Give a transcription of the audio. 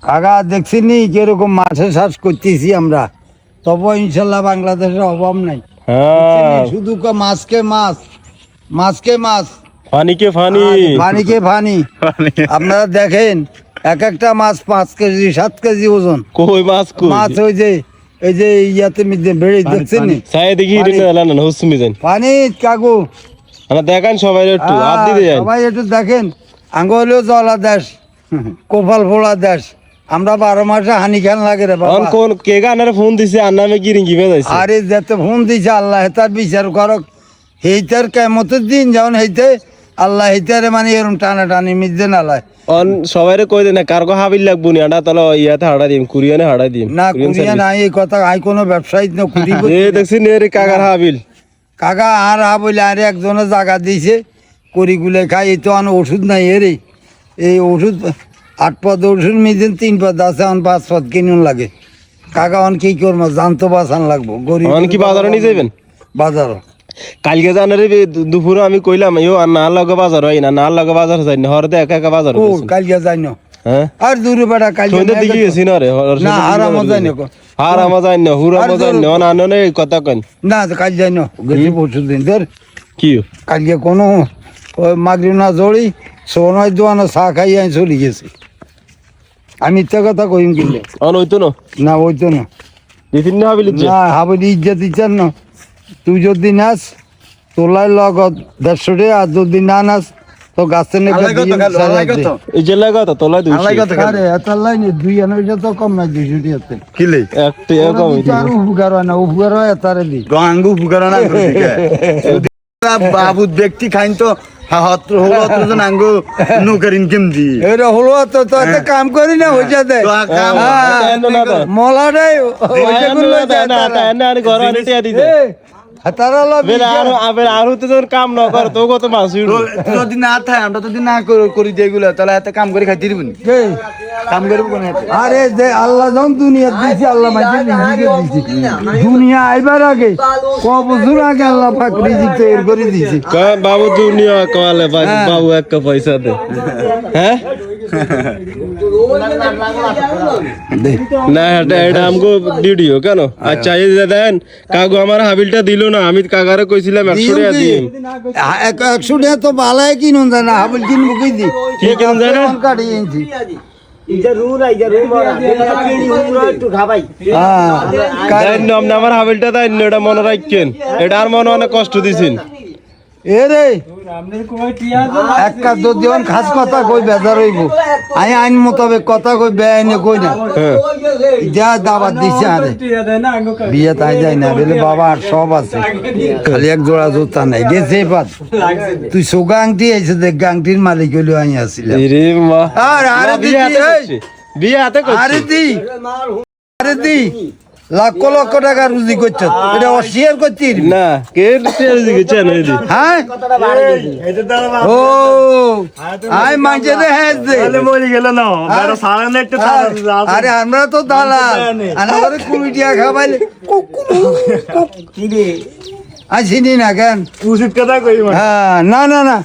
কাকা দেখছিনি কিরকম মাছের চাষ করতেছি আমরা, তবে ইনশাল্লাহ বাংলাদেশের অভাব নাই। হ্যাঁ শুধু মাছকে মাছ, মাছকে মাছ, ফানিকে ফানি পানিকে পানি। আপনারা দেখেন এক একটা মাছ 5 কেজি 7 কেজি ওজন। কই মাছ কই মাছ ওই যে এই যে ইয়াতে বেড়ে দেখছেন সাই দেখি হিরিনে এলান না হুসমি যান পানি কাকু। আমরা দেখান সবাই একটু হাত দিতে যান সবাই একটু দেখেন, আঙ্গ হলেও জলা দেশ, কোপাল ফোলা দেশ, আমরা 12 মাসে হানি খান লাগে রে বাবা। কোন কে গানার ফোন দিছে আর নামে কি রিঙ্গি বেজাইছে আরে যেতে ফোন দিছে আল্লাহ তার বিচার করক। হেইতার কেমতের দিন যখন হইতে আল্লাহ হেইতারে মানে এরকম টানা টানি মিজে নালায়। অন সবাইরে কই দে না কারগো হাবিল লাগবো নি আডা তলো ইয়াতে হাড়া দিম কুরিয়ানে হাড়া দিম না কুরিয়া নাই এই কথা, আই কোনো ব্যবসায়ী না কুড়ি এ দেখছি নে রে কাকার হাবিল কাকা আর বলে আরে একজনে জায়গা দিয়েছে করিগুলে খাই। এই তো আনো ওষুধ নাই এরে, এই ওষুধ 8 পদ ওষুধ মিদিন 3 পদ আছে, 5 পদ কিনুন লাগে। কাকা অন কি করবো, জানতো বাঁচান লাগবো গরিব। অন কি বাজারে নিয়ে যাবেন বাজার কালকে জানারে দুপুরে আমি কইলাম ইও আর না লগে বাজার হয় না, না লগে বাজার যাই না হরদে একা একা বাজার ও কালকে যাই না। হ্যাঁ আর দূরে বেড়া কালকে সন্ধ্যে দিকে গেছি না রে না আরাম যাই না। হারাম যাই না হুরাম যাই না অন আনো নেই কথা কন না কাল যাই না গেছি পরশু দিন ধর। কি কালকে কোনো মাগরি না জড়ি সোনায় দোয়ানো চা খাই আমি চলে গেছি। আমি ইচ্ছা কথা কইম কিনলে অন হইতো না না ওই তো না। দুই তিন হাবিল না হাবলি ইজ্জত ইচ্ছার না। তুই যদি নাচ তোলার লগত 150 টাকা, আর যদি না নাচ তো গাছের এই যে লাগা তো তোলা দুই আরে এত লাইনে 2 আনাইটা তো কম নাই 200 টাকাতে কিলে একটা এরকম আর উপকার হয় না, উপকার হয় তারে দি গাঙ্গু ফুকারা না বাবু ব্যক্তি খাইন তো হত্র হলো হত্র তো নাঙ্গু নৌকার ইনকাম দি এটা হলো তো তো এত কাম করি না হয়ে যাবে মলাটাই তারা আর তো কাম না কর তো কত মাছ যদি না থাকে আমরা যদি না করি দিয়ে এগুলো তাহলে এত কাম করে খাইতে দিবনি কাম করবো কোন আরে যে আল্লাহ যখন দুনিয়া দিয়েছি আল্লাহ মাঝে দিয়েছি। দুনিয়া আইবার আগে ক বছর আগে আল্লাহ পাক রিজিক তৈরি করে দিয়েছি। বাবু দুনিয়া কলে বাবু এক পয়সা দে হ্যাঁ না এটা আমগো ভিডিও কেন আচ্ছা এই দেন কাকু আমার হাবিলটা দিল না, আমি কাকারে কইছিলাম 100 টাকা দিন 100 টাকা তো বালায় কিনুন যায় না, হাবিল কিনবো কি দি কি কেন যায় না কাটি এনেছি। আমার হাবিলটা তাই এটা মনে রাখছেন, এটা আর মনে অনেক কষ্ট দিছেন এ রে একটা যদি খাস কথা কই বেজার হইব, আমি আইন মোতাবেক কথা কই বেআইনে কই না যা দাবাত দিছে। আরে বিয়ে তাই যায় না বলে বাবা আর সব আছে, খালি এক জোড়া জুতা নাই গেছে পাত। তুই সোগা আংটি আইছে দেখ, গাংটির মালিক হইলো আমি আসছিলাম। আরে বিয়ে হাতে আরে দি আরে দি লক্ষ লক্ষ টাকা রুজি করছ, এটা অস্বীকার করছিস না কে হ্যাঁ ও আই মাঝে মরে গেল না আরে আমরা তো দালাল, আমাদের কুড়িটিয়া খাবাইলে আসিনি না কেন উচিত কথা কই হ্যাঁ না না না